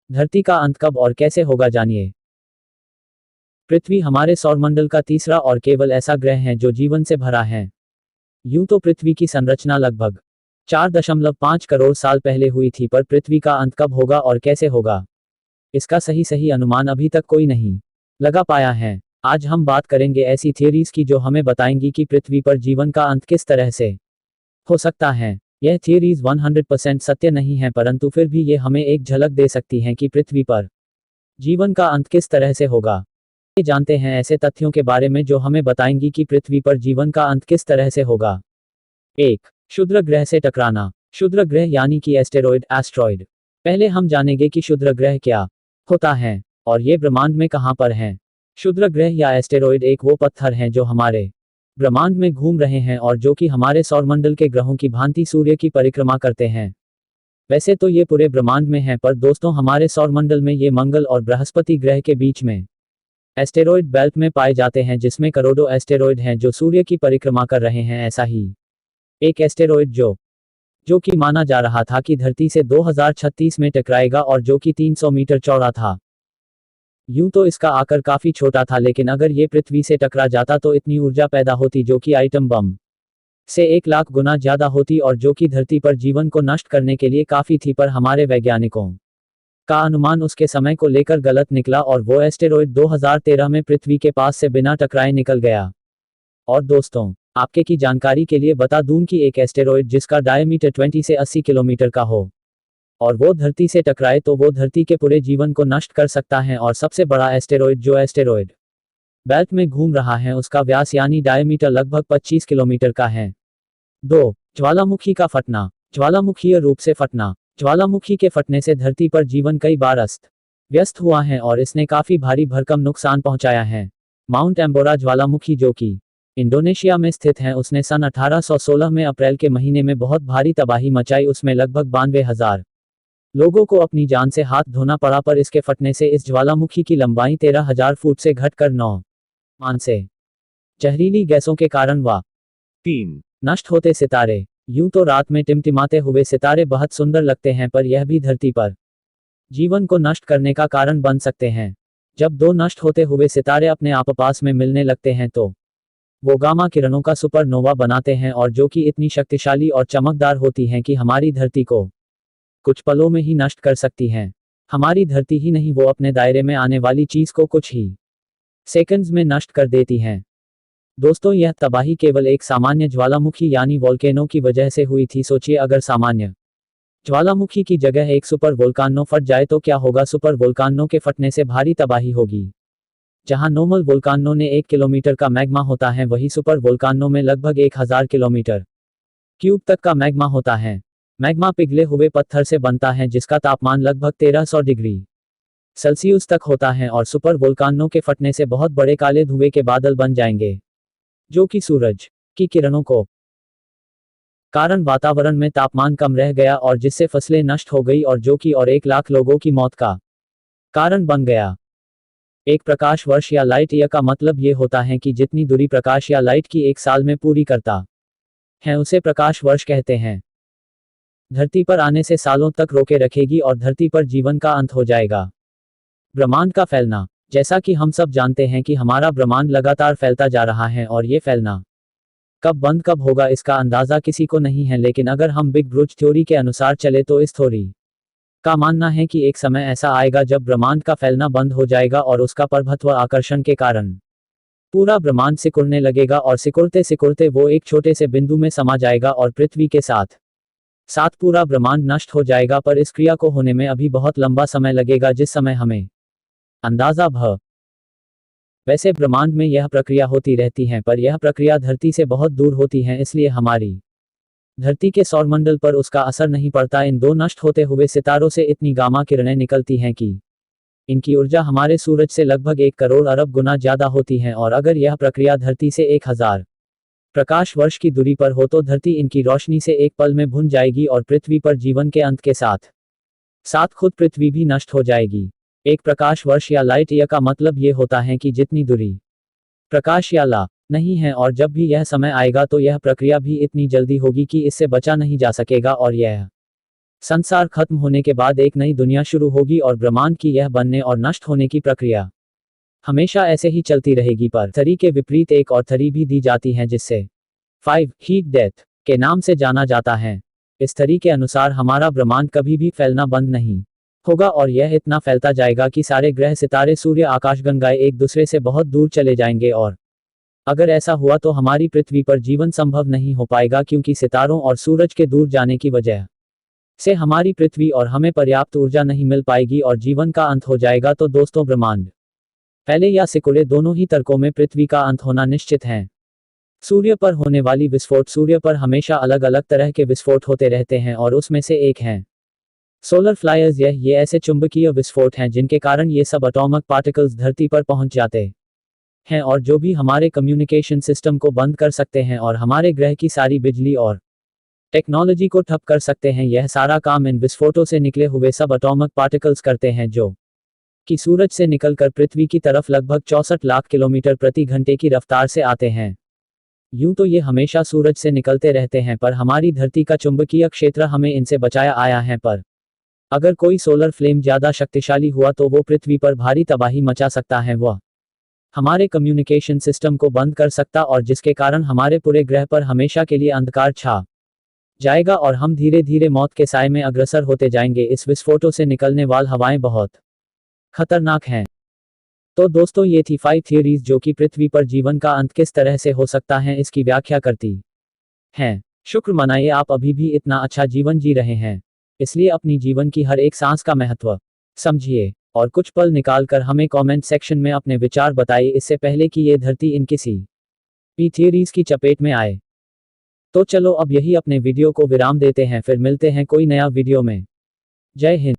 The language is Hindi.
धरती का अंत कब और कैसे होगा जानिए। पृथ्वी हमारे सौरमंडल का तीसरा और केवल ऐसा ग्रह है जो जीवन से भरा है। यूं तो पृथ्वी की संरचना लगभग 4.5 करोड़ साल पहले हुई थी, पर पृथ्वी का अंत कब होगा और कैसे होगा, इसका सही अनुमान अभी तक कोई नहीं लगा पाया है। आज हम बात करेंगे ऐसी थियरीज की जो हमें बताएंगी कि पृथ्वी पर जीवन का अंत किस तरह से हो सकता है। यह थियरीज 100% सत्य नहीं है, परंतु फिर भी ये हमें एक झलक दे सकती हैं कि पृथ्वी पर जीवन का अंत किस तरह से होगा। ये जानते हैं ऐसे तथ्यों के बारे में जो हमें बताएंगी कि पृथ्वी पर जीवन का अंत किस तरह से होगा। 1. क्षुद्र ग्रह से टकराना। क्षुद्र ग्रह यानी कि एस्टेरॉयड। पहले हम जानेंगे कि क्षुद्र ग्रह क्या होता है और ये ब्रह्मांड में कहां पर हैं। क्षुद्र ग्रह या एस्टेरॉयड एक वो पत्थर हैं जो हमारे ब्रह्मांड में घूम रहे हैं और जो कि हमारे सौरमंडल के ग्रहों की भांति सूर्य की परिक्रमा करते हैं। वैसे तो ये पूरे ब्रह्मांड में हैं, पर दोस्तों हमारे सौरमंडल में ये मंगल और बृहस्पति ग्रह के बीच में एस्टेरॉयड बेल्ट में पाए जाते हैं, जिसमें करोड़ों एस्टेरॉयड हैं जो सूर्य की परिक्रमा कर रहे हैं। ऐसा ही एक एस्टेरॉयड जो कि माना जा रहा था कि धरती से 2036 में टकराएगा और जो कि 300 मीटर चौड़ा था। यूं तो इसका आकार काफी छोटा था, लेकिन अगर ये पृथ्वी से टकरा जाता तो इतनी ऊर्जा पैदा होती जो कि आइटम बम से 1 लाख गुना ज्यादा होती और जो कि धरती पर जीवन को नष्ट करने के लिए काफी थी। पर हमारे वैज्ञानिकों का अनुमान उसके समय को लेकर गलत निकला और वो एस्टेरॉयड 2013 में पृथ्वी के पास से बिना टकराए निकल गया। और दोस्तों आपके की जानकारी के लिए बता दूं कि एक एस्टेरॉयड जिसका डायमीटर 20 से 80 किलोमीटर का हो और वो धरती से टकराए तो वो धरती के पूरे जीवन को नष्ट कर सकता है। और सबसे बड़ा एस्टेरॉयड जो एस्टेरॉयड बेल्ट में घूम रहा है उसका व्यास यानी डायमीटर लगभग 25 किलोमीटर का है। 2. ज्वालामुखी का फटना। ज्वालामुखीय रूप से फटना। ज्वालामुखी के फटने से धरती पर जीवन कई बार अस्त व्यस्त हुआ है और इसने काफी भारी भरकम नुकसान पहुंचाया है। माउंट एम्बोरा ज्वालामुखी जो कि इंडोनेशिया में स्थित है, उसने सन 1816 में अप्रैल के महीने में बहुत भारी तबाही मचाई। उसमें लगभग 92,000 लोगों को अपनी जान से हाथ धोना पड़ा, पर इसके फटने से इस ज्वालामुखी की लंबाई 13,000 फुट से घटकर 9 मान से जहरीली गैसों के कारण 3 नष्ट होते सितारे। यूं तो रात में टिमटिमाते हुए सितारे बहुत सुंदर लगते हैं, पर यह भी धरती पर जीवन को नष्ट करने का कारण बन सकते हैं। जब 2 नष्ट होते हुए सितारे अपने आपस में मिलने लगते हैं तो वो गामा किरणों का सुपरनोवा बनाते हैं और जो कि इतनी शक्तिशाली और चमकदार होती हैं कि हमारी धरती को कुछ पलों में ही नष्ट कर सकती हैं। हमारी धरती ही नहीं, वो अपने दायरे में आने वाली चीज को कुछ ही सेकंड्स में नष्ट कर देती हैं। दोस्तों यह तबाही केवल एक सामान्य ज्वालामुखी यानी वोल्केनो की वजह से हुई थी। सोचिए अगर सामान्य ज्वालामुखी की जगह एक सुपर वोल्कानो फट जाए तो क्या होगा। सुपर वोल्कानो के फटने से भारी तबाही होगी। जहां नॉर्मल वोल्कानो ने 1 किलोमीटर का मैग्मा होता है, वही सुपर वोल्कानो में लगभग 1000 किलोमीटर क्यूब तक का मैग्मा होता है। मैग्मा पिघले हुए पत्थर से बनता है जिसका तापमान लगभग 1300 डिग्री सेल्सियस तक होता है और सुपर वोल्कानो के फटने से बहुत बड़े काले धुएं के बादल बन जाएंगे जो कि सूरज की किरणों को कारण वातावरण में तापमान कम रह गया और जिससे फसलें नष्ट हो गई और जो कि और 1 लाख लोगों की मौत का कारण बन गया। एक प्रकाश वर्ष या लाइट ईयर का मतलब ये होता है कि जितनी दूरी प्रकाश या लाइट की 1 साल में पूरी करता है उसे प्रकाश वर्ष कहते हैं। धरती पर आने से सालों तक रोके रखेगी और धरती पर जीवन का अंत हो जाएगा। ब्रह्मांड का फैलना। जैसा कि हम सब जानते हैं कि हमारा ब्रह्मांड लगातार फैलता जा रहा है और ये फैलना कब बंद कब होगा इसका अंदाजा किसी को नहीं है, लेकिन अगर हम बिग ब्रूच थ्योरी के अनुसार चले तो इस थ्योरी का मानना है कि एक समय ऐसा आएगा जब ब्रह्मांड का फैलना बंद हो जाएगा और उसका प्रभुत्व आकर्षण के कारण पूरा ब्रह्मांड सिकुड़ने लगेगा और सिकुड़ते सिकुड़ते वो एक छोटे से बिंदु में समा जाएगा और पृथ्वी के साथ साथ पूरा ब्रह्मांड नष्ट हो जाएगा। पर इस क्रिया को होने में अभी बहुत लंबा समय लगेगा, जिस समय हमें अंदाजा वैसे ब्रह्मांड में यह प्रक्रिया होती रहती है, पर यह प्रक्रिया धरती से बहुत दूर होती है, इसलिए हमारी धरती के सौरमंडल पर उसका असर नहीं पड़ता। इन 2 नष्ट होते हुए सितारों से इतनी गामा किरणें निकलती हैं कि इनकी ऊर्जा हमारे सूरज से लगभग 1 करोड़ अरब गुना ज्यादा होती है और अगर यह प्रक्रिया धरती से 1000 प्रकाश वर्ष की दूरी पर हो तो धरती इनकी रोशनी से एक पल में भुन जाएगी और पृथ्वी पर जीवन के अंत के साथ साथ खुद पृथ्वी भी नष्ट हो जाएगी। एक प्रकाश वर्ष या लाइट ईयर का मतलब ये होता है कि जितनी दूरी प्रकाश या ला नहीं है, और जब भी यह समय आएगा तो यह प्रक्रिया भी इतनी जल्दी होगी कि इससे बचा नहीं जा सकेगा और यह संसार खत्म होने के बाद एक नई दुनिया शुरू होगी और ब्रह्मांड की यह बनने और नष्ट होने की प्रक्रिया हमेशा ऐसे ही चलती रहेगी, पर थरी के विपरीत एक और थरी भी दी जाती है जिससे 5 हीट डेथ के नाम से जाना जाता है। इस थरी के अनुसार हमारा ब्रह्मांड कभी भी फैलना बंद नहीं होगा और यह इतना फैलता जाएगा कि सारे ग्रह, सितारे, सूर्य, आकाशगंगाएं एक दूसरे से बहुत दूर चले जाएंगे, और अगर ऐसा हुआ तो हमारी पृथ्वी पर जीवन संभव नहीं हो पाएगा, क्योंकि सितारों और सूरज के दूर जाने की वजह से हमारी पृथ्वी और हमें पर्याप्त ऊर्जा नहीं मिल पाएगी और जीवन का अंत हो जाएगा। तो दोस्तों, ब्रह्मांड फैले या सिकुड़े, दोनों ही तर्कों में पृथ्वी का अंत होना निश्चित है। सूर्य पर होने वाली विस्फोट, सूर्य पर हमेशा अलग अलग तरह के विस्फोट होते रहते हैं और उसमें से एक है सोलर फ्लायर्स। ये ऐसे चुंबकीय विस्फोट हैं जिनके कारण ये सब एटॉमिक पार्टिकल्स धरती पर पहुंच जाते हैं और जो भी हमारे कम्युनिकेशन सिस्टम को बंद कर सकते हैं और हमारे ग्रह की सारी बिजली और टेक्नोलॉजी को ठप कर सकते हैं। यह सारा काम इन विस्फोटों से निकले हुए सब एटॉमिक पार्टिकल्स करते हैं, जो कि सूरज से निकलकर पृथ्वी की तरफ लगभग 64 लाख किलोमीटर प्रति घंटे की रफ्तार से आते हैं। यूं तो ये हमेशा सूरज से निकलते रहते हैं, पर हमारी धरती का चुंबकीय क्षेत्र हमें इनसे बचाया आया है। पर अगर कोई सोलर फ्लेम ज्यादा शक्तिशाली हुआ तो वो पृथ्वी पर भारी तबाही मचा सकता है, वह हमारे कम्युनिकेशन सिस्टम को बंद कर सकता और जिसके कारण हमारे पूरे ग्रह पर हमेशा के लिए अंधकार छा जाएगा और हम धीरे धीरे मौत के साए में अग्रसर होते जाएंगे। इस विस्फोटों से निकलने वाली हवाएं बहुत खतरनाक हैं। तो दोस्तों, ये थी 5 थियरीज जो कि पृथ्वी पर जीवन का अंत किस तरह से हो सकता है इसकी व्याख्या करती हैं। शुक्र मनाइए, आप अभी भी इतना अच्छा जीवन जी रहे हैं, इसलिए अपनी जीवन की हर एक सांस का महत्व समझिए और कुछ पल निकालकर हमें कमेंट सेक्शन में अपने विचार बताइए, इससे पहले कि ये धरती इन किसी भी थियरीज की चपेट में आए। तो चलो अब यही अपने वीडियो को विराम देते हैं, फिर मिलते हैं कोई नया वीडियो में। जय हिंद।